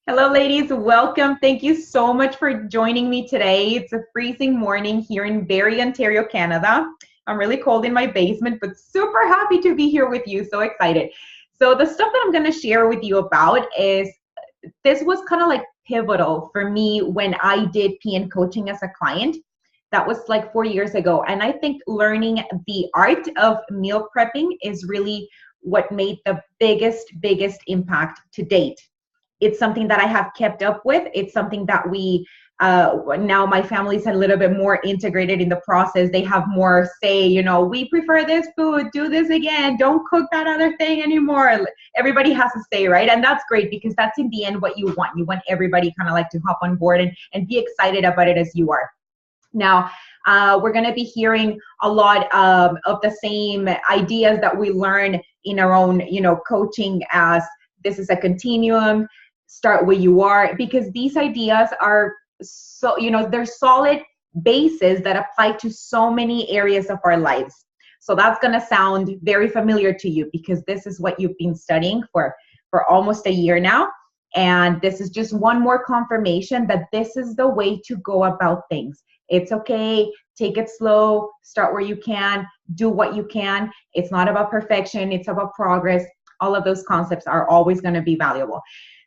Hello, ladies. Welcome. Thank you so much for joining me today. It's a freezing morning here in Barrie, Ontario, Canada. I'm really cold in my basement, but super happy to be here with you. So excited. So the stuff that I'm going to share with you about is this was kind of like pivotal for me when I did PN coaching as a client. That was like 4 years ago. And I think learning the art of meal prepping is really what made the biggest impact to date. It's something that I have kept up with. It's something that now my family's a little bit more integrated in the process. They have more say, we prefer this food, do this again, don't cook that other thing anymore. Everybody has a say, right? And that's great because that's in the end what you want. You want everybody kind of like to hop on board and be excited about it as you are. Now, we're going to be hearing a lot of the same ideas that we learn in our own, coaching, as this is a continuum. Start where you are, because these ideas are so, they're solid bases that apply to so many areas of our lives. So that's going to sound very familiar to you because this is what you've been studying for almost a year now. And this is just one more confirmation that this is the way to go about things. It's okay. Take it slow. Start where you can. Do what you can. It's not about perfection. It's about progress. All of those concepts are always going to be valuable.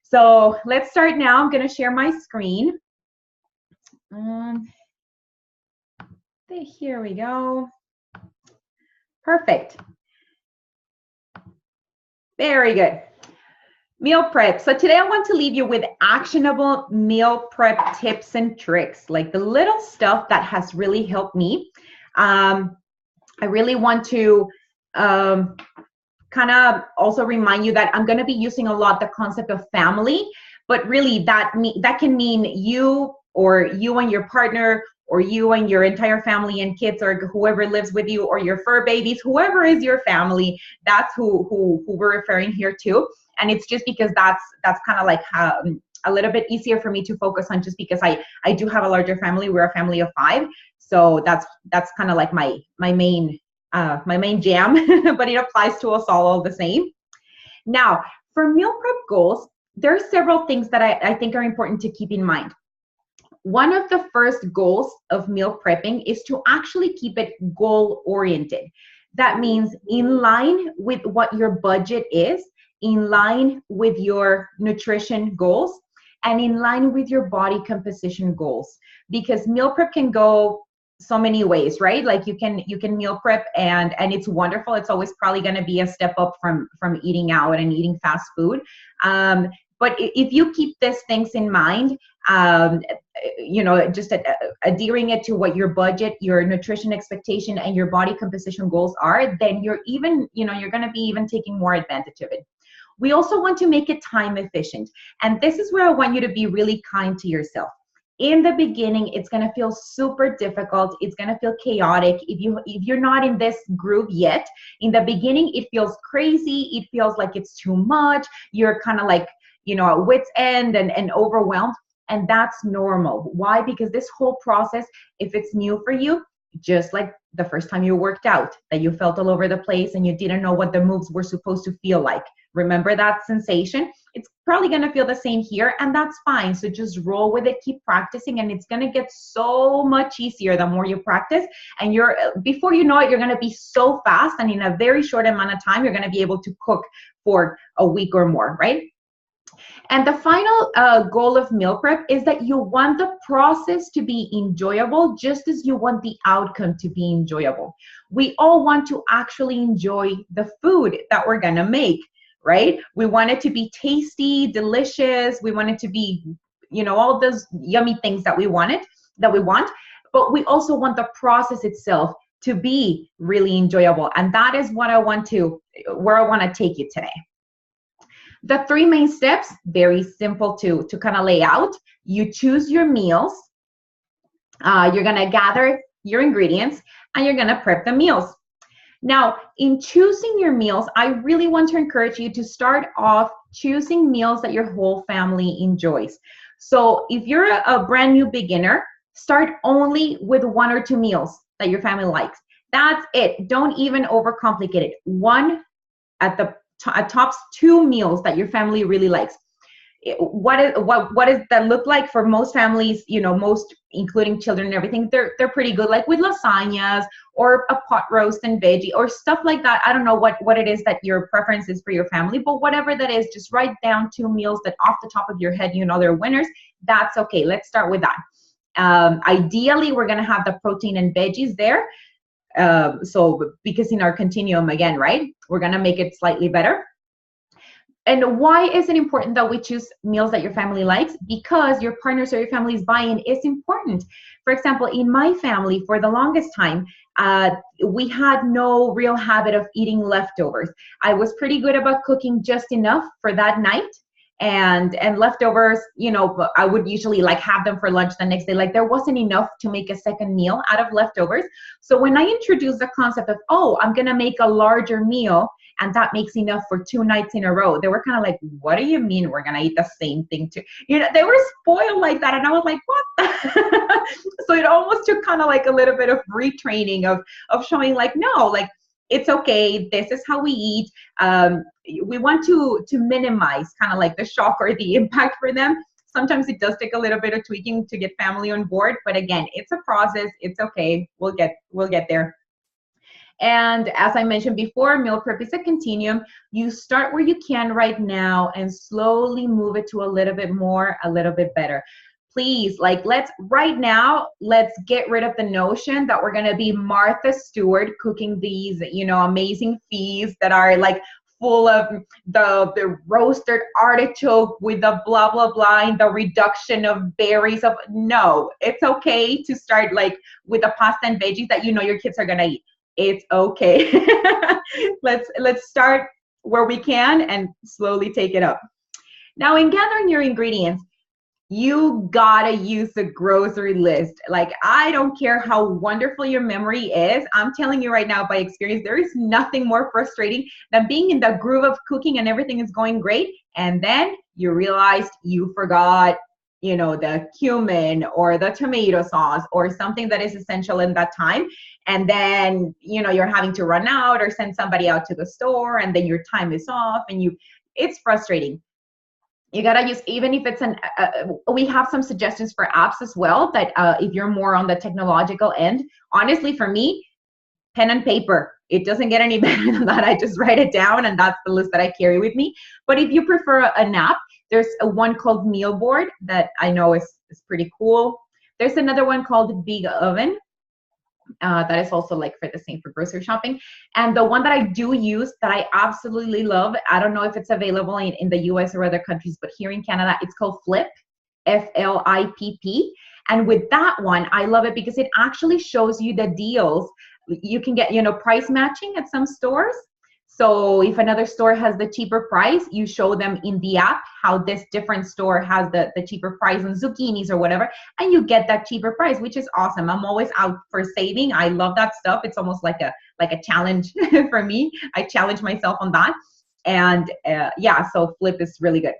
So let's start now. I'm going to share my screen. Here we go. Perfect. Very good. Meal prep. So today I want to leave you with actionable meal prep tips and tricks, like the little stuff that has really helped me. I really want to kind of also remind you that I'm going to be using a lot the concept of family, but really that can mean you or you and your partner or you and your entire family and kids or whoever lives with you or your fur babies, whoever is your family, that's who we're referring here to. And it's just because that's kind of like a little bit easier for me to focus on, just because I do have a larger family. We're a family of 5. So that's kind of like my main jam, but it applies to us all the same. Now, for meal prep goals, there are several things that I think are important to keep in mind. One of the first goals of meal prepping is to actually keep it goal oriented. That means in line with what your budget is, in line with your nutrition goals, and in line with your body composition goals. Because meal prep can go so many ways, right? Like you can meal prep and it's wonderful. It's always probably going to be a step up from eating out and eating fast food. But if you keep these things in mind, just adhering it to what your budget, your nutrition expectation, and your body composition goals are, then you're going to be even taking more advantage of it. We also want to make it time efficient. And this is where I want you to be really kind to yourself. In the beginning, it's going to feel super difficult. It's going to feel chaotic. If you're not in this groove yet, in the beginning, it feels crazy. It feels like it's too much. You're kind of like, at wit's end and overwhelmed. And that's normal. Why? Because this whole process, if it's new for you, just like the first time you worked out, that you felt all over the place and you didn't know what the moves were supposed to feel like. Remember that sensation? It's probably going to feel the same here, and that's fine. So just roll with it, keep practicing, and it's going to get so much easier the more you practice. And before you know it, you're going to be so fast, and in a very short amount of time, you're going to be able to cook for a week or more, right? And the final goal of meal prep is that you want the process to be enjoyable just as you want the outcome to be enjoyable. We all want to actually enjoy the food that we're going to make, right? We want it to be tasty, delicious. We want it to be, all those yummy things that we want, but we also want the process itself to be really enjoyable. And that is where I want to take you today. The 3 main steps, very simple to kind of lay out. You choose your meals. You're going to gather your ingredients and you're going to prep the meals. Now, in choosing your meals, I really want to encourage you to start off choosing meals that your whole family enjoys. So if you're a brand new beginner, start only with 1 or 2 meals that your family likes. That's it. Don't even overcomplicate it. One at the tops 2 meals that your family really likes. what does that look like for most families? Most, including children and everything, they're pretty good, like with lasagnas or a pot roast and veggie or stuff like that. I don't know what it is that your preference is for your family, but whatever that is, just write down 2 meals that off the top of your head they're winners. That's okay. Let's start with that. Ideally, we're going to have the protein and veggies there. So because in our continuum, again, right, we're going to make it slightly better. And why is it important that we choose meals that your family likes? Because your partner's or your family's buy-in is important. For example, in my family, for the longest time, we had no real habit of eating leftovers. I was pretty good about cooking just enough for that night. And leftovers, I would usually like have them for lunch the next day. Like there wasn't enough to make a second meal out of leftovers. So when I introduced the concept of, I'm going to make a larger meal, and that makes enough for 2 nights in a row, they were kind of like, what do you mean we're going to eat the same thing too? They were spoiled like that. And I was like, what? So it almost took kind of like a little bit of retraining of showing like, no, like, it's okay. This is how we eat. We want to minimize kind of like the shock or the impact for them. Sometimes it does take a little bit of tweaking to get family on board, but again, it's a process. It's okay. We'll get there. And as I mentioned before, meal prep is a continuum. You start where you can right now and slowly move it to a little bit more, a little bit better. Please, let's get rid of the notion that we're going to be Martha Stewart cooking these, amazing feasts that are like full of the roasted artichoke with the blah, blah, blah, and the reduction of berries. No, it's okay to start like with the pasta and veggies that your kids are going to eat. It's okay. Let's start where we can and slowly take it up. Now, in gathering your ingredients, you gotta use the grocery list. Like, I don't care how wonderful your memory is. I'm telling you right now by experience, there is nothing more frustrating than being in the groove of cooking and everything is going great. And then you realized you forgot, the cumin or the tomato sauce or something that is essential in that time. And then, you're having to run out or send somebody out to the store and then your time is off and it's frustrating. You gotta use, even if it's we have some suggestions for apps as well that if you're more on the technological end, honestly, for me, pen and paper, it doesn't get any better than that. I just write it down and that's the list that I carry with me. But if you prefer an app, there's one called Meal Board that I know is pretty cool. There's another one called Big Oven. That is also like for the same for grocery shopping. And the one that I do use that I absolutely love, I don't know if it's available in the US or other countries, but here in Canada, it's called Flip, F-L-I-P-P. And with that one, I love it because it actually shows you the deals. You can get, price matching at some stores. So if another store has the cheaper price, you show them in the app how this different store has the cheaper price on zucchinis or whatever, and you get that cheaper price, which is awesome. I'm always out for saving. I love that stuff. It's almost like a challenge for me. I challenge myself on that. And so Flip is really good.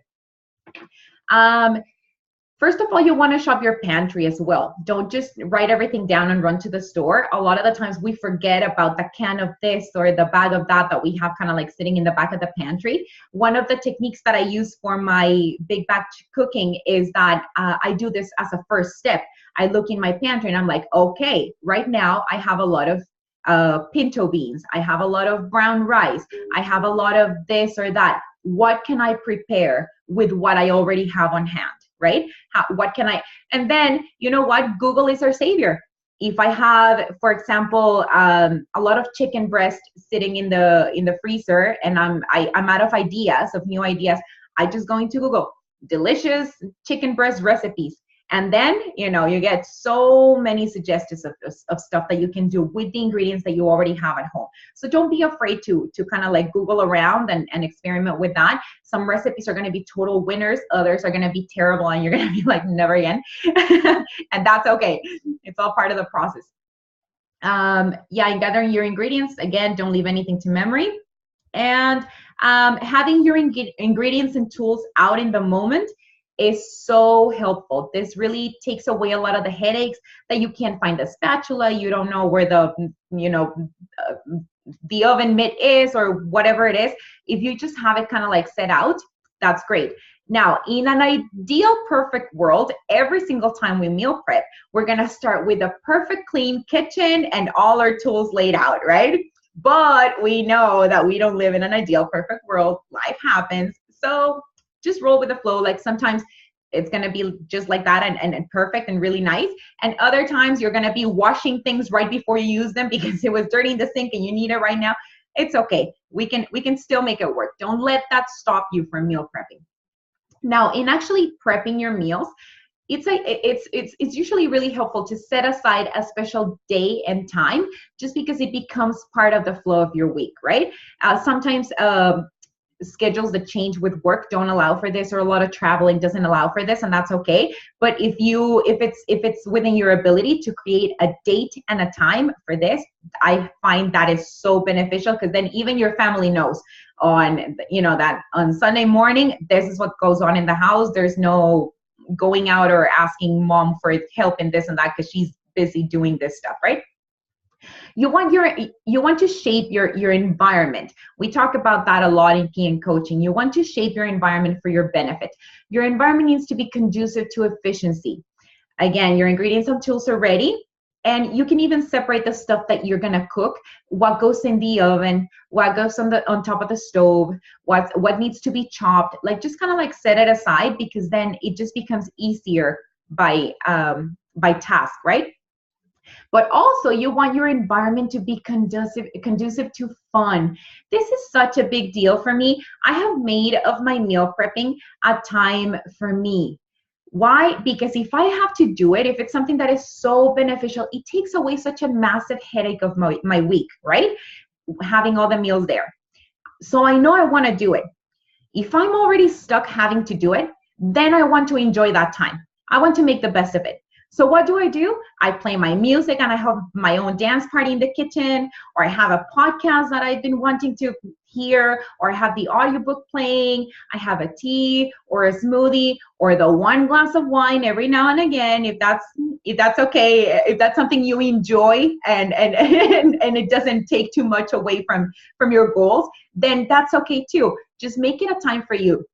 First of all, you want to shop your pantry as well. Don't just write everything down and run to the store. A lot of the times we forget about the can of this or the bag of that we have kind of like sitting in the back of the pantry. One of the techniques that I use for my big batch cooking is that I do this as a first step. I look in my pantry and I'm like, okay, right now I have a lot of pinto beans. I have a lot of brown rice. I have a lot of this or that. What can I prepare with what I already have on hand? Right? What can I, and then, you know what? Google is our savior. If I have, for example, a lot of chicken breast sitting in the freezer and I'm out of ideas, of new ideas, I just go into Google, delicious chicken breast recipes. And then, you get so many suggestions of stuff that you can do with the ingredients that you already have at home. So don't be afraid to kind of like Google around and experiment with that. Some recipes are going to be total winners. Others are going to be terrible and you're going to be like, never again. And that's okay. It's all part of the process. In gathering your ingredients, again, don't leave anything to memory. And having your ingredients and tools out in the moment is so helpful. This really takes away a lot of the headaches that you can't find the spatula, you don't know where the oven mitt is or whatever it is. If you just have it kind of like set out, that's great. Now, in an ideal perfect world, every single time we meal prep, we're going to start with a perfect clean kitchen and all our tools laid out, right? But we know that we don't live in an ideal perfect world. Life happens. So just roll with the flow. Like sometimes it's going to be just like that and perfect and really nice. And other times you're going to be washing things right before you use them because it was dirty in the sink and you need it right now. It's okay. We can still make it work. Don't let that stop you from meal prepping. Now, in actually prepping your meals, it's usually really helpful to set aside a special day and time just because it becomes part of the flow of your week, right? Sometimes schedules that change with work don't allow for this, or a lot of traveling doesn't allow for this, and that's okay. But if it's within your ability to create a date and a time for this, I find that is so beneficial, because then even your family knows on, that on Sunday morning, this is what goes on in the house. There's no going out or asking mom for help in this and that because she's busy doing this stuff, right? You want to shape your environment. We talk about that a lot in PN coaching. You want to shape your environment for your benefit. Your environment needs to be conducive to efficiency. Again, your ingredients and tools are ready, and you can even separate the stuff that you're gonna cook, what goes in the oven, what goes on top of the stove, what needs to be chopped. Like, just kind of like set it aside, because then it just becomes easier by task, right? But also, you want your environment to be conducive to fun. This is such a big deal for me. I have made of my meal prepping a time for me. Why? Because if I have to do it, if it's something that is so beneficial, it takes away such a massive headache of my week, right? Having all the meals there. So I know I want to do it. If I'm already stuck having to do it, then I want to enjoy that time. I want to make the best of it. So what do? I play my music, and I have my own dance party in the kitchen, or I have a podcast that I've been wanting to hear, or I have the audiobook playing. I have a tea or a smoothie or the one glass of wine every now and again, if that's okay, if that's something you enjoy and it doesn't take too much away from your goals, then that's okay too. Just make it a time for you.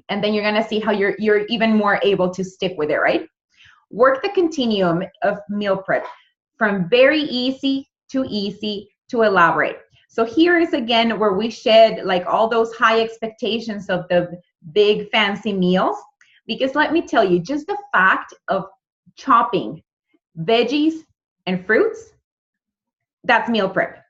And then you're going to see how you're even more able to stick with it, right? Work the continuum of meal prep from very easy to elaborate. So here is again where we shed like all those high expectations of the big fancy meals, because let me tell you, just the fact of chopping veggies and fruits, that's meal prep.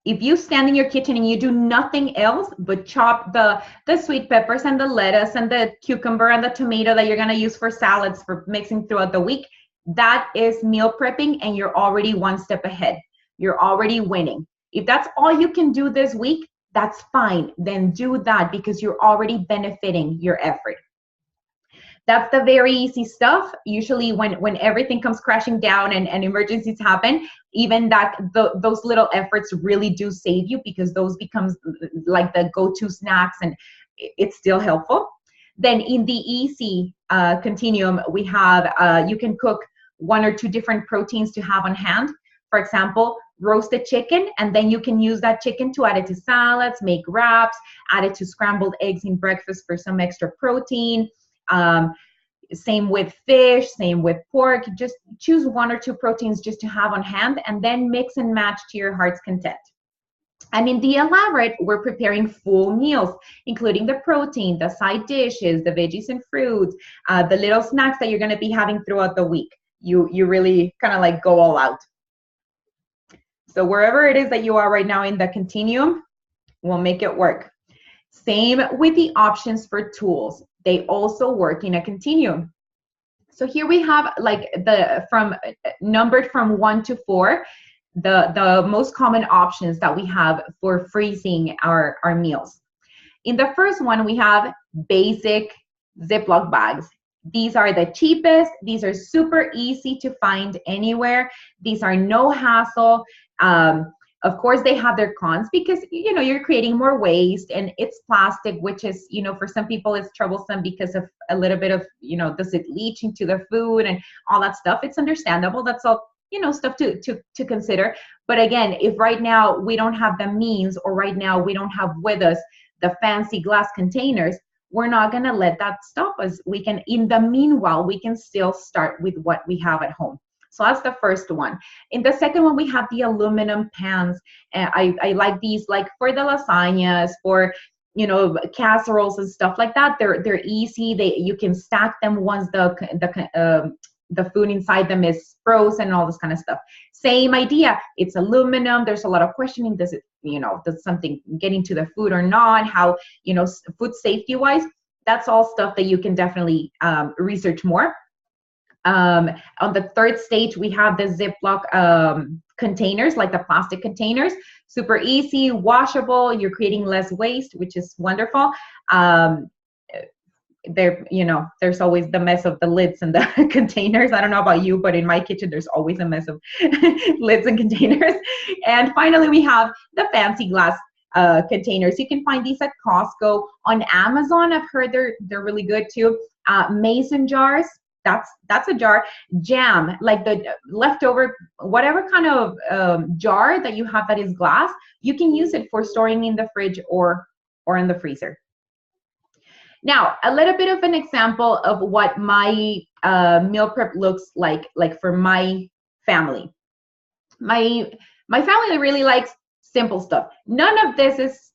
If you stand in your kitchen and you do nothing else but chop the sweet peppers and the lettuce and the cucumber and the tomato that you're going to use for salads for mixing throughout the week, that is meal prepping, and you're already one step ahead. You're already winning. If that's all you can do this week, that's fine. Then do that, because you're already benefiting your effort. That's the very easy stuff. Usually when everything comes crashing down and emergencies happen, even those little efforts really do save you, because those becomes like the go-to snacks, and it's still helpful. Then in the easy continuum, we have, you can cook 1 or 2 different proteins to have on hand. For example, roasted chicken, and then you can use that chicken to add it to salads, make wraps, add it to scrambled eggs in breakfast for some extra protein. Same with fish, same with pork. Just choose 1 or 2 proteins just to have on hand, and then mix and match to your heart's content. And in the elaborate, we're preparing full meals, including the protein, the side dishes, the veggies and fruits, the little snacks that you're going to be having throughout the week. You really kind of like go all out. So wherever it is that you are right now in the continuum, we'll make it work. Same with the options for tools. They also work in a continuum. So here we have like numbered from 1 to 4, the most common options that we have for freezing our meals. In the first one, we have basic Ziploc bags. These are the cheapest. These are super easy to find anywhere. These are no hassle. Of course, they have their cons, because, you're creating more waste, and it's plastic, which is, for some people it's troublesome because of a little bit of, does it leach into the food and all that stuff. It's understandable. That's all, stuff to consider. But again, if right now we don't have the means, or right now we don't have with us the fancy glass containers, we're not going to let that stop us. We can, in the meanwhile, we can still start with what we have at home. So that's the first one. In the second one, we have the aluminum pans. I like these, like for the lasagnas, for casseroles and stuff like that. They're easy. You can stack them once the food inside them is frozen and all this kind of stuff. Same idea. It's aluminum. There's a lot of questioning. Does something get into the food or not? How, food safety wise, that's all stuff that you can definitely research more. On the third stage, we have the Ziploc containers, like the plastic containers. Super easy, washable. You're creating less waste, which is wonderful. There's always the mess of the lids and the containers. I don't know about you, but in my kitchen, there's always a mess of lids and containers. And finally, we have the fancy glass containers. You can find these at Costco. On Amazon, I've heard they're really good too. Mason jars. That's a jar. Jam, like the leftover, whatever kind of jar that you have that is glass, you can use it for storing in the fridge or in the freezer. Now, a little bit of an example of what my meal prep looks like for my family. My family really likes simple stuff. None of this is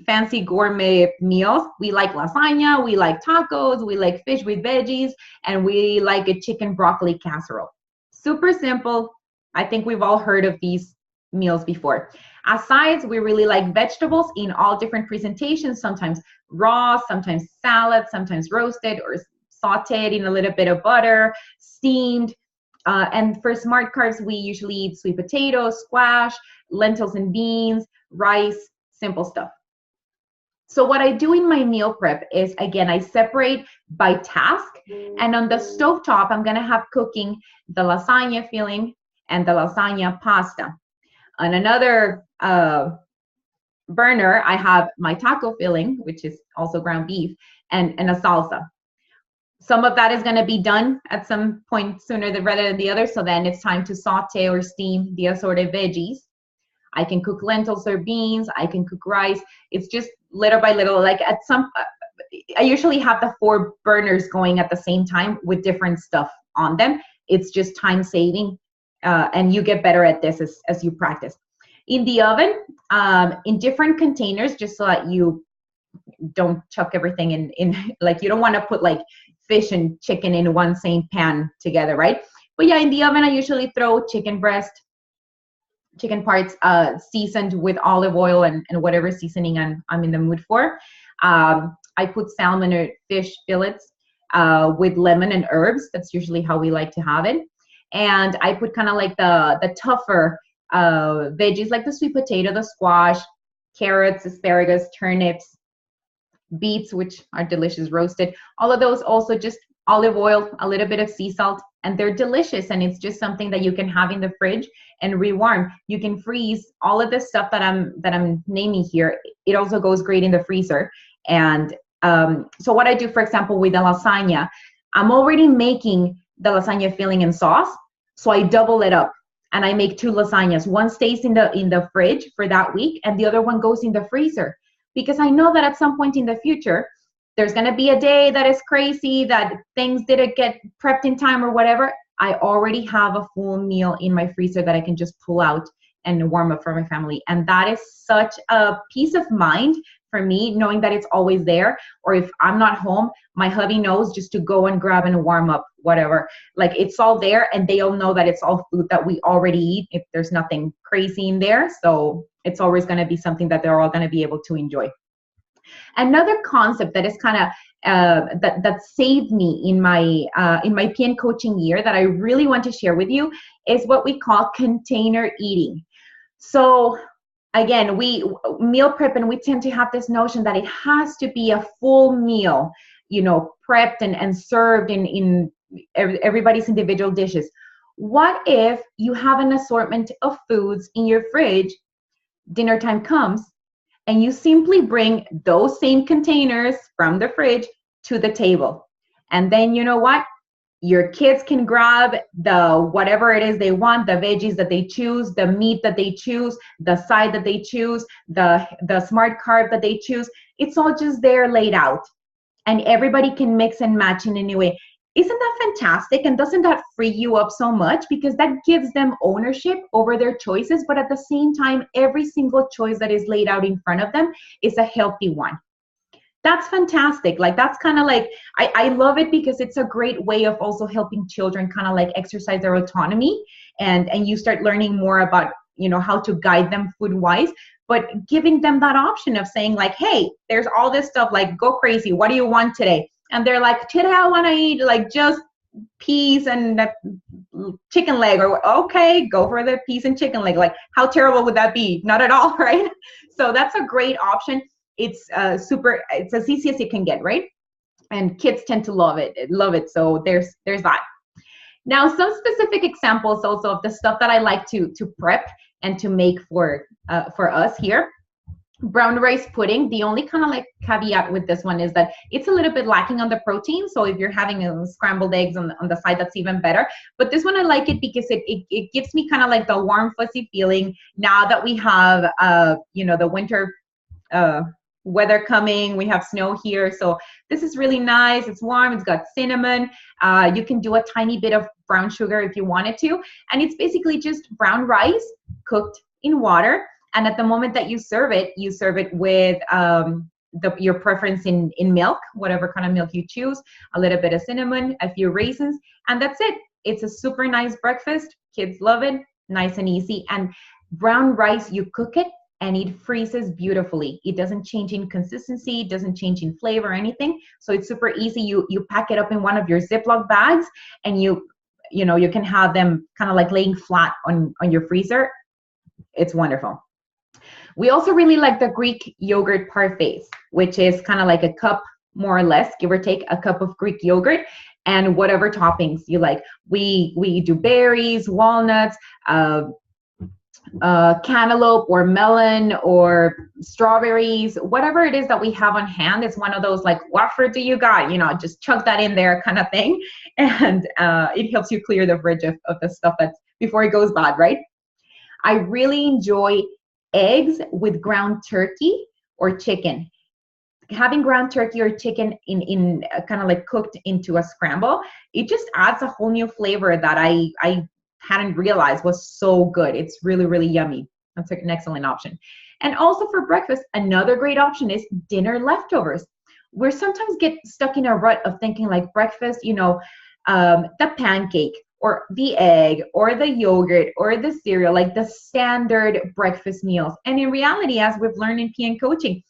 fancy gourmet meals. We like lasagna, we like tacos, we like fish with veggies, and we like a chicken broccoli casserole. Super simple. I think we've all heard of these meals before. As sides, we really like vegetables in all different presentations, sometimes raw, sometimes salad, sometimes roasted or sauteed in a little bit of butter, steamed. And for smart carbs, we usually eat sweet potatoes, squash, lentils and beans, rice, simple stuff. So what I do in my meal prep is, again, I separate by task. And on the stovetop, I'm going to have cooking the lasagna filling and the lasagna pasta. On another burner, I have my taco filling, which is also ground beef, and a salsa. Some of that is going to be done at some point sooner rather than the other. So then it's time to saute or steam the assorted veggies. I can cook lentils or beans. I can cook rice. It's just little by little. Like I usually have the 4 burners going at the same time with different stuff on them. It's just time saving, and you get better at this as you practice. In the oven, in different containers, just so that you don't chuck everything in like, you don't want to put like fish and chicken in one same pan together, right? But yeah, in the oven, I usually throw chicken breast, chicken parts seasoned with olive oil and whatever seasoning I'm in the mood for. I put salmon or fish fillets with lemon and herbs. That's usually how we like to have it. And I put kind of like the tougher veggies, like the sweet potato, the squash, carrots, asparagus, turnips, beets, which are delicious roasted. All of those also just olive oil, a little bit of sea salt, and they're delicious. And it's just something that you can have in the fridge and rewarm. You can freeze all of this stuff that I'm naming here. It also goes great in the freezer. And so what I do, for example, with the lasagna, I'm already making the lasagna filling and sauce, so I double it up and I make 2 lasagnas. One stays in the fridge for that week, and the other one goes in the freezer, because I know that at some point in the future, there's going to be a day that is crazy, that things didn't get prepped in time or whatever. I already have a full meal in my freezer that I can just pull out and warm up for my family. And that is such a peace of mind for me, knowing that it's always there. Or if I'm not home, my hubby knows just to go and grab and warm up whatever. Like, it's all there, and they all know that it's all food that we already eat if there's nothing crazy in there. So it's always going to be something that they're all going to be able to enjoy. Another concept that is kind of that saved me in my PN coaching year that I really want to share with you is what we call container eating. So again, we meal prep, and we tend to have this notion that it has to be a full meal, prepped and served in everybody's individual dishes. What if you have an assortment of foods in your fridge, dinner time comes, and you simply bring those same containers from the fridge to the table? And then you know what? Your kids can grab the whatever it is they want, the veggies that they choose, the meat that they choose, the side that they choose, the smart carb that they choose. It's all just there laid out. and everybody can mix and match in any way. Isn't that fantastic? And doesn't that free you up so much? Because that gives them ownership over their choices, but at the same time, every single choice that is laid out in front of them is a healthy one. That's fantastic. Like, that's kind of like, I love it because it's a great way of also helping children kind of like exercise their autonomy, and you start learning more about, how to guide them food wise, but giving them that option of saying like, hey, there's all this stuff, like, go crazy. What do you want today? And they're like, today I want to eat like just peas and that chicken leg. Or okay, go for the peas and chicken leg. Like, how terrible would that be? Not at all, right? So that's a great option. It's it's as easy as it can get, right? And kids tend to love it. So there's that. Now, some specific examples also of the stuff that I like to prep and to make for us here. Brown rice pudding. The only kind of like caveat with this one is that it's a little bit lacking on the protein. So if you're having scrambled eggs on the side, that's even better. But this one, I like it because it gives me kind of like the warm, fuzzy feeling now that we have, the winter weather coming. We have snow here. So this is really nice. It's warm. It's got cinnamon. You can do a tiny bit of brown sugar if you wanted to. And it's basically just brown rice cooked in water. And at the moment that you serve it with your preference in milk, whatever kind of milk you choose, a little bit of cinnamon, a few raisins, and that's it. It's a super nice breakfast. Kids love it. Nice and easy. And brown rice, you cook it and it freezes beautifully. It doesn't change in consistency, it doesn't change in flavor or anything. So it's super easy. You pack it up in one of your Ziploc bags, and you can have them kind of like laying flat on your freezer. It's wonderful. We also really like the Greek yogurt parfaits, which is kind of like a cup, more or less, give or take, a cup of Greek yogurt and whatever toppings you like. We do berries, walnuts, cantaloupe or melon or strawberries, whatever it is that we have on hand. It's one of those like, what fruit do you got? Just chuck that in there kind of thing. And it helps you clear the fridge of the stuff that's before it goes bad, right? I really enjoy eggs with ground turkey or chicken. Having ground turkey or chicken in kind of like cooked into a scramble, it just adds a whole new flavor that I hadn't realized was so good. It's really, really yummy. That's an excellent option. And also for breakfast, another great option is dinner leftovers. We sometimes get stuck in a rut of thinking like breakfast, the pancake or the egg or the yogurt or the cereal, like the standard breakfast meals. And in reality, as we've learned in PN coaching,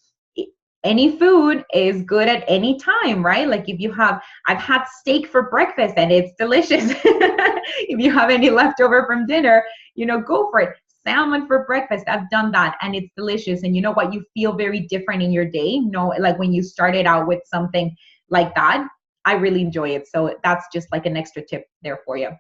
any food is good at any time, right? Like I've had steak for breakfast and it's delicious. If you have any leftover from dinner, go for it. Salmon for breakfast, I've done that and it's delicious. And you know what? You feel very different in your day. Like when you started out with something like that, I really enjoy it. So that's just like an extra tip there for you.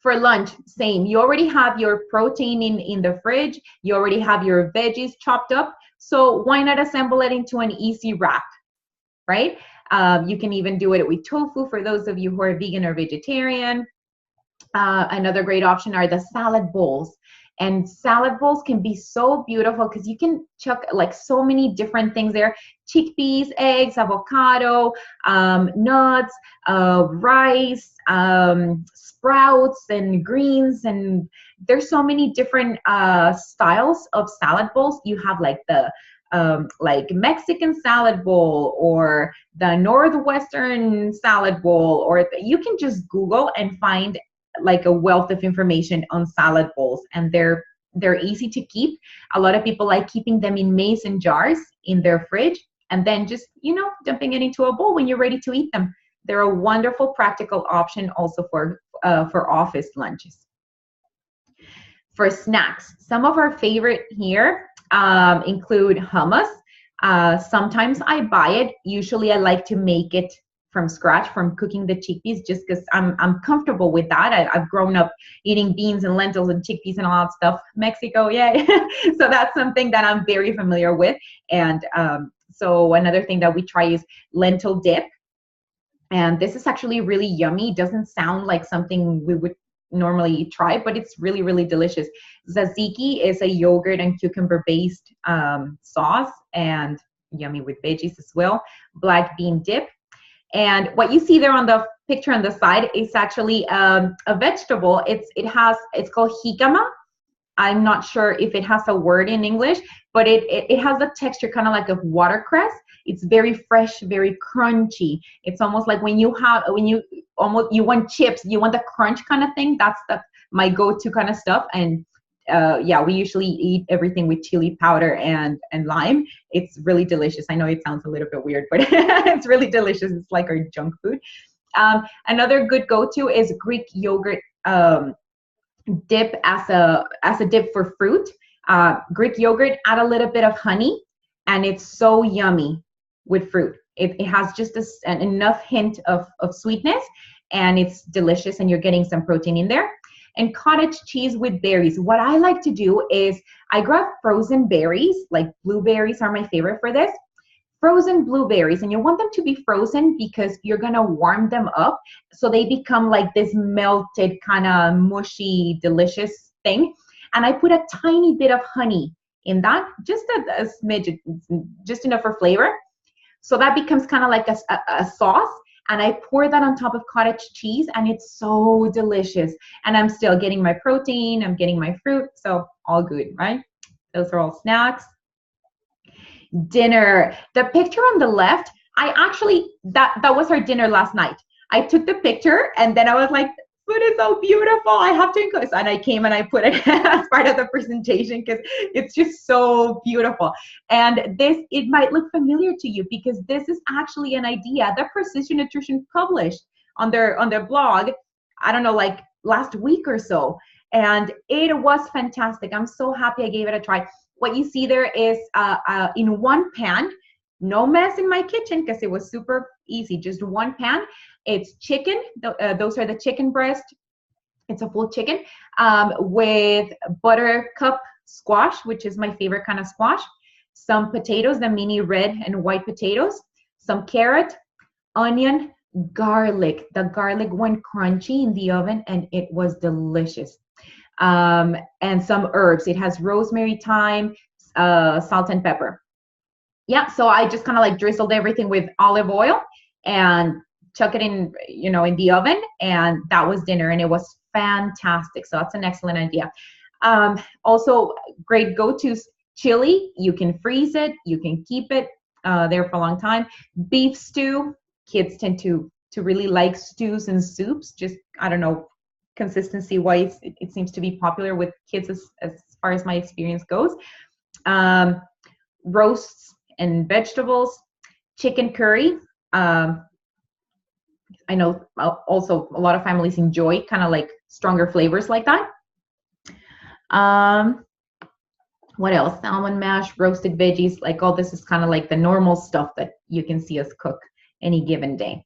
For lunch, same. You already have your protein in the fridge. You already have your veggies chopped up. So why not assemble it into an easy wrap, right? You can even do it with tofu for those of you who are vegan or vegetarian. Another great option are the salad bowls. And salad bowls can be so beautiful because you can chuck like so many different things there. Chickpeas, eggs, avocado, nuts, rice, sprouts and greens. And there's so many different styles of salad bowls. You have like the like Mexican salad bowl or the Northwestern salad bowl, or you can just Google and find like a wealth of information on salad bowls, and they're easy to keep. A lot of people like keeping them in mason jars in their fridge and then just, dumping it into a bowl when you're ready to eat them. They're a wonderful practical option also for office lunches. For snacks, some of our favorite here include hummus. Sometimes I buy it. Usually I like to make it from scratch, from cooking the chickpeas, just because I'm comfortable with that. I've grown up eating beans and lentils and chickpeas and all that stuff. Mexico, yay. So that's something that I'm very familiar with. And so another thing that we try is lentil dip. And this is actually really yummy. It doesn't sound like something we would normally try, but it's really, really delicious. Tzatziki is a yogurt and cucumber based sauce, and yummy with veggies as well. Black bean dip. And what you see there on the picture on the side is actually a vegetable. It's called jicama. I'm not sure if it has a word in English, but it has a texture kind of like a watercress. It's very fresh, very crunchy. It's almost like when you want chips, you want the crunch kind of thing. That's my go-to kind of stuff. And yeah, we usually eat everything with chili powder and lime. It's really delicious. I know it sounds a little bit weird, but it's really delicious. It's like our junk food. Another good go-to is Greek yogurt dip as a dip for fruit. Greek yogurt, add a little bit of honey, and it's so yummy with fruit. It has just enough hint of sweetness, and it's delicious, and you're getting some protein in there. And cottage cheese with berries. What I like to do is I grab frozen berries, like blueberries are my favorite for this. Frozen blueberries, and you want them to be frozen because you're gonna warm them up so they become like this melted kind of mushy, delicious thing. And I put a tiny bit of honey in that, just a smidge, just enough for flavor. So that becomes kind of like a sauce. And I pour that on top of cottage cheese, and it's so delicious. And I'm still getting my protein, I'm getting my fruit, so all good, right? Those are all snacks. Dinner. The picture on the left, that was our dinner last night. I took the picture, and then I was like, food is so beautiful, I have to include, and I came and I put it as part of the presentation because it's just so beautiful. And it might look familiar to you because this is actually an idea that Precision Nutrition published on their blog, I don't know, like last week or so. And it was fantastic. I'm so happy I gave it a try. What you see there is in one pan, no mess in my kitchen because it was super easy, just one pan. It's chicken. Those are the chicken breast. It's a full chicken with buttercup squash, which is my favorite kind of squash. Some potatoes, the mini red and white potatoes. Some carrot, onion, garlic. The garlic went crunchy in the oven, and it was delicious. And some herbs. It has rosemary, thyme, salt, and pepper. Yeah, so I just kind of like drizzled everything with olive oil and chuck it in, in the oven, and that was dinner, and it was fantastic. So that's an excellent idea. Also, great go-tos, chili. You can freeze it, you can keep it there for a long time. Beef stew. Kids tend to really like stews and soups. Just, I don't know, consistency wise, it seems to be popular with kids as far as my experience goes. Roasts and vegetables, chicken curry. I know also a lot of families enjoy kind of like stronger flavors like that. What else? Salmon mash, roasted veggies, like all this is kind of like the normal stuff that you can see us cook any given day.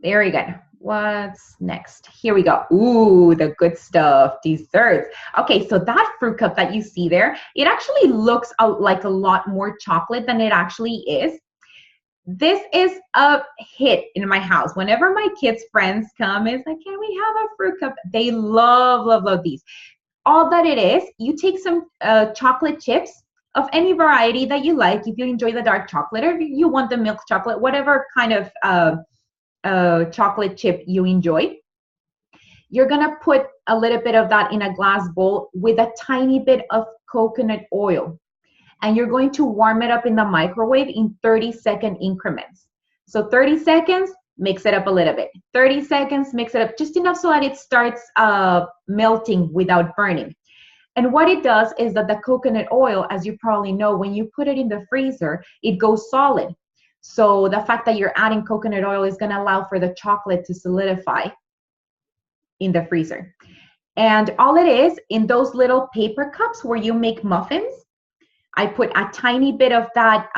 Very good. What's next? Here we go. Ooh, the good stuff, desserts. Okay, so that fruit cup that you see there, it actually looks like a lot more chocolate than it actually is. This is a hit in my house. Whenever my kids' friends come, it's like, can we have a fruit cup? They love, love, love these. All that it is, you take some chocolate chips of any variety that you like. If you enjoy the dark chocolate, or if you want the milk chocolate, whatever kind of chocolate chip you enjoy, you're gonna put a little bit of that in a glass bowl with a tiny bit of coconut oil. And you're going to warm it up in the microwave in 30-second increments. So 30 seconds, mix it up a little bit. 30 seconds, mix it up just enough so that it starts melting without burning. And what it does is that the coconut oil, as you probably know, when you put it in the freezer, it goes solid. So the fact that you're adding coconut oil is gonna allow for the chocolate to solidify in the freezer. And all it is, in those little paper cups where you make muffins, I put a tiny bit of that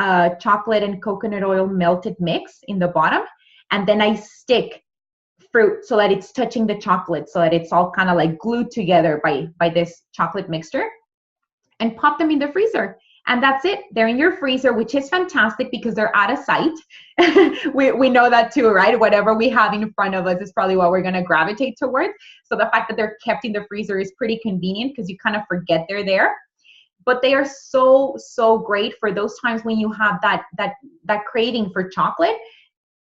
chocolate and coconut oil melted mix in the bottom, and then I stick fruit so that it's touching the chocolate, so that it's all kind of like glued together by this chocolate mixture, and pop them in the freezer. And that's it. They're in your freezer, which is fantastic because they're out of sight. we know that too, right? Whatever we have in front of us is probably what we're going to gravitate towards. So the fact that they're kept in the freezer is pretty convenient because you kind of forget they're there. but they are so, so great for those times when you have that craving for chocolate.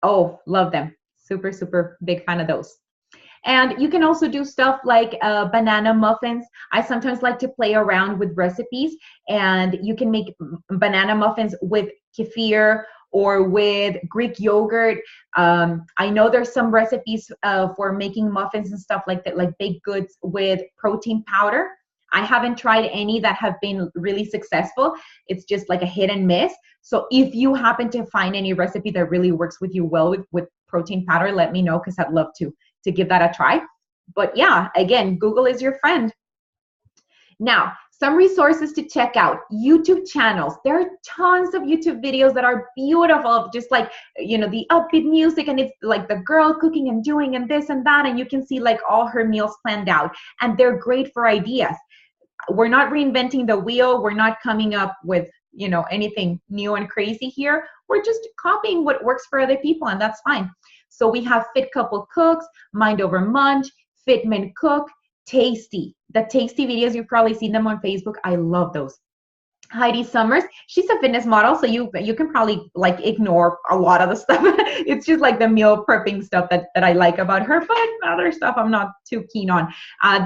Oh, love them. Super, super big fan of those. And you can also do stuff like banana muffins. I sometimes like to play around with recipes, and you can make banana muffins with kefir or with Greek yogurt. I know there's some recipes for making muffins and stuff like that, like baked goods with protein powder. I haven't tried any that have been really successful. It's just like a hit and miss. So if you happen to find any recipe that really works with you well with protein powder, let me know, because I'd love to give that a try. But yeah, again, Google is your friend. Now, some resources to check out. YouTube channels. There are tons of YouTube videos that are beautiful, just like, you know, the upbeat music, and it's like the girl cooking and doing and this and that, and you can see like all her meals planned out, and they're great for ideas. We're not reinventing the wheel. We're not coming up with, you know, anything new and crazy here. We're just copying what works for other people, and that's fine. So we have Fit Couple Cooks, Mind Over Munch, Fit Men Cook, Tasty. The Tasty videos, you've probably seen them on Facebook. I love those. Heidi Summers, she's a fitness model, so you can probably like ignore a lot of the stuff. It's just like the meal prepping stuff that I like about her, but other stuff I'm not too keen on.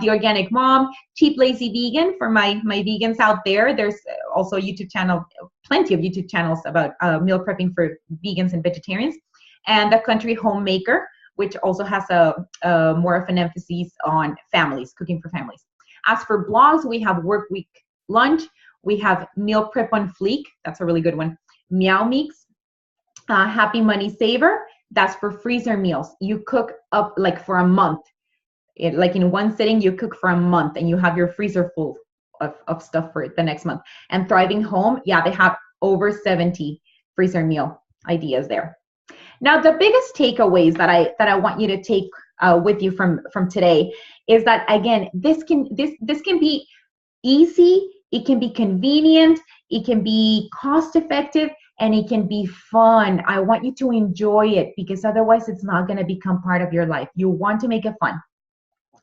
The Organic Mom, Cheap Lazy Vegan, for my vegans out there. There's also a YouTube channel, plenty of YouTube channels about meal prepping for vegans and vegetarians. And The Country Homemaker, which also has a more of an emphasis on families, cooking for families. As for blogs, we have Work Week Lunch. We have Meal Prep on Fleek. That's a really good one. Meow Mix. Happy Money Saver. That's for freezer meals. You cook up like for a month. Like in one sitting, you cook for a month and you have your freezer full of stuff for the next month. And Thriving Home, yeah, they have over 70 freezer meal ideas there. Now, the biggest takeaways that I want you to take with you from today is that, again, this can be easy, it can be convenient, it can be cost effective, and it can be fun. I want you to enjoy it, because otherwise it's not going to become part of your life. You want to make it fun.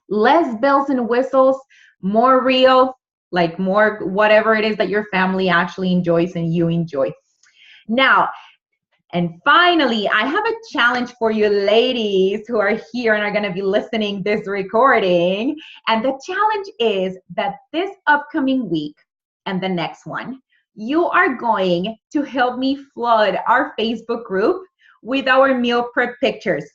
Less bells and whistles, more real, like more whatever it is that your family actually enjoys and you enjoy. Now, and finally, I have a challenge for you ladies who are here and are going to be listening this recording. And the challenge is that this upcoming week and the next one, you are going to help me flood our Facebook group with our meal prep pictures.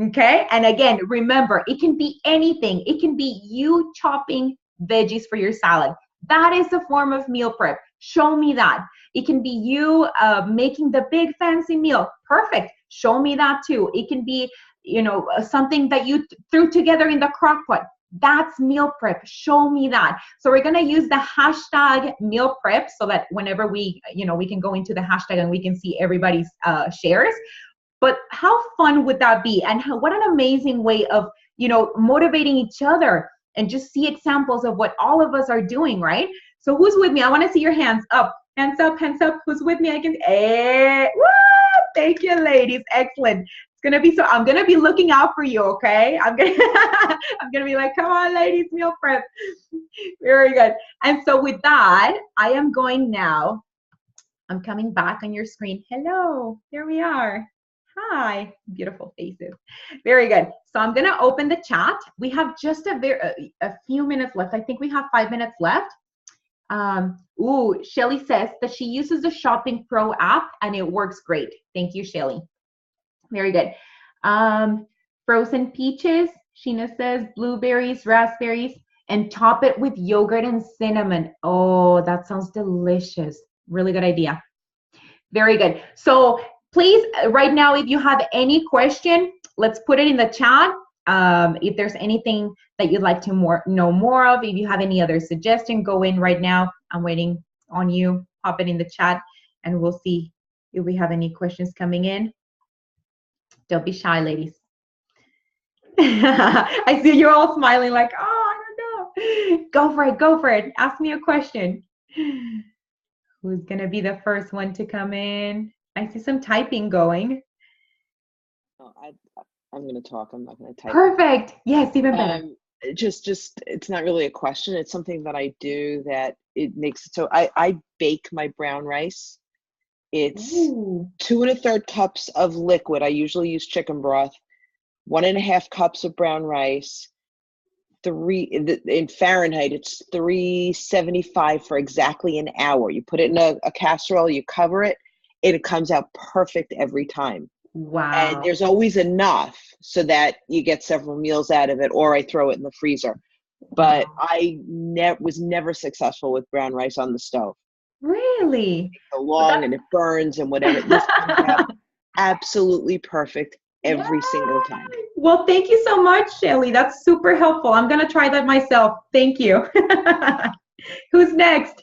Okay? And again, remember, it can be anything. It can be you chopping veggies for your salad. That is a form of meal prep. Show me that. It can be you making the big fancy meal. Perfect. Show me that too. It can be, you know, something that you threw together in the crock pot. That's meal prep. Show me that. So we're going to use the hashtag meal prep so that whenever we, you know, we can go into the hashtag and we can see everybody's shares. But how fun would that be? And what an amazing way of, you know, motivating each other and just see examples of what all of us are doing, right? So who's with me? I want to see your hands up. Hands up, hands up. Who's with me? I can, woo! Thank you, ladies. Excellent. It's going to be, so I'm going to be looking out for you, okay? I'm going to be like, come on, ladies, meal prep. Very good. And so with that, I am going now. I'm coming back on your screen. Hello, here we are. Hi, beautiful faces. Very good. So I'm going to open the chat. We have just a few minutes left. I think we have 5 minutes left. Shelly says that she uses the Shopping Pro app and it works great. Thank you, Shelly. Very good. Frozen peaches. Sheena says blueberries, raspberries, and top it with yogurt and cinnamon. Oh, that sounds delicious. Really good idea. Very good. So please, right now, if you have any question, let's put it in the chat. If there's anything that you'd like to know more of, if you have any other suggestion, go in right now. I'm waiting on you. Pop it in the chat and we'll see if we have any questions coming in. Don't be shy, ladies. I see you're all smiling like, oh, I don't know. Go for it. Go for it. Ask me a question. Who's going to be the first one to come in? I see some typing going. Oh, I'm going to talk. I'm not going to type. Perfect. Yes, even better. Just it's not really a question. It's something that I do that it makes it so I bake my brown rice. It's Ooh. 2 1/3 cups of liquid. I usually use chicken broth, 1 1/2 cups of brown rice, in Fahrenheit, it's 375 for exactly an hour. You put it in a casserole, you cover it, it comes out perfect every time. And Wow. there's always enough so that you get several meals out of it, or I throw it in the freezer. But Wow. I was never successful with brown rice on the stove. Really? So But long and it burns and whatever. This comes out that's absolutely perfect yeah. every single time. Well, thank you so much, Shelly. That's super helpful. I'm gonna try that myself. Thank you. Who's next?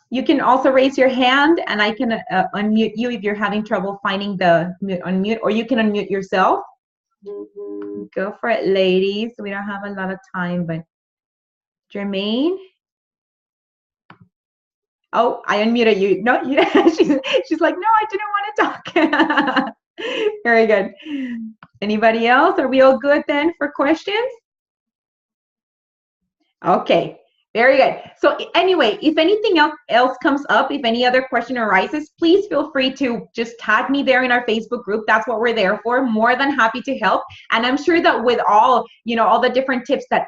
You can also raise your hand and I can unmute you if you're having trouble finding the unmute, or you can unmute yourself. Go for it, ladies. We don't have a lot of time, but Jermaine. Oh, I unmuted you. No, you, she's like, no, I didn't want to talk. Very good. Anybody else? Are we all good then for questions? Okay, very good. So anyway, if anything else comes up, if any other question arises, please feel free to just tag me there in our Facebook group. That's what we're there for. More than happy to help. And I'm sure that with all, all the different tips that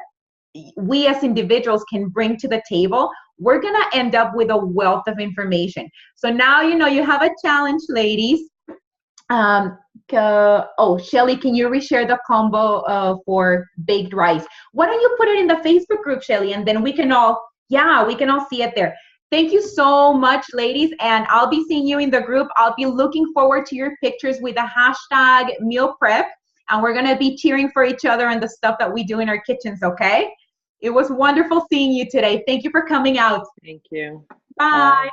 we as individuals can bring to the table, we're going to end up with a wealth of information. So now, you have a challenge, ladies. Shelly, can you reshare the combo for baked rice? Why don't you put it in the Facebook group, Shelly, and then we can all see it there. Thank you so much, ladies, and I'll be seeing you in the group. I'll be looking forward to your pictures with the hashtag meal prep, and we're going to be cheering for each other and the stuff that we do in our kitchens, okay? It was wonderful seeing you today. Thank you for coming out. Thank you. Bye. Bye.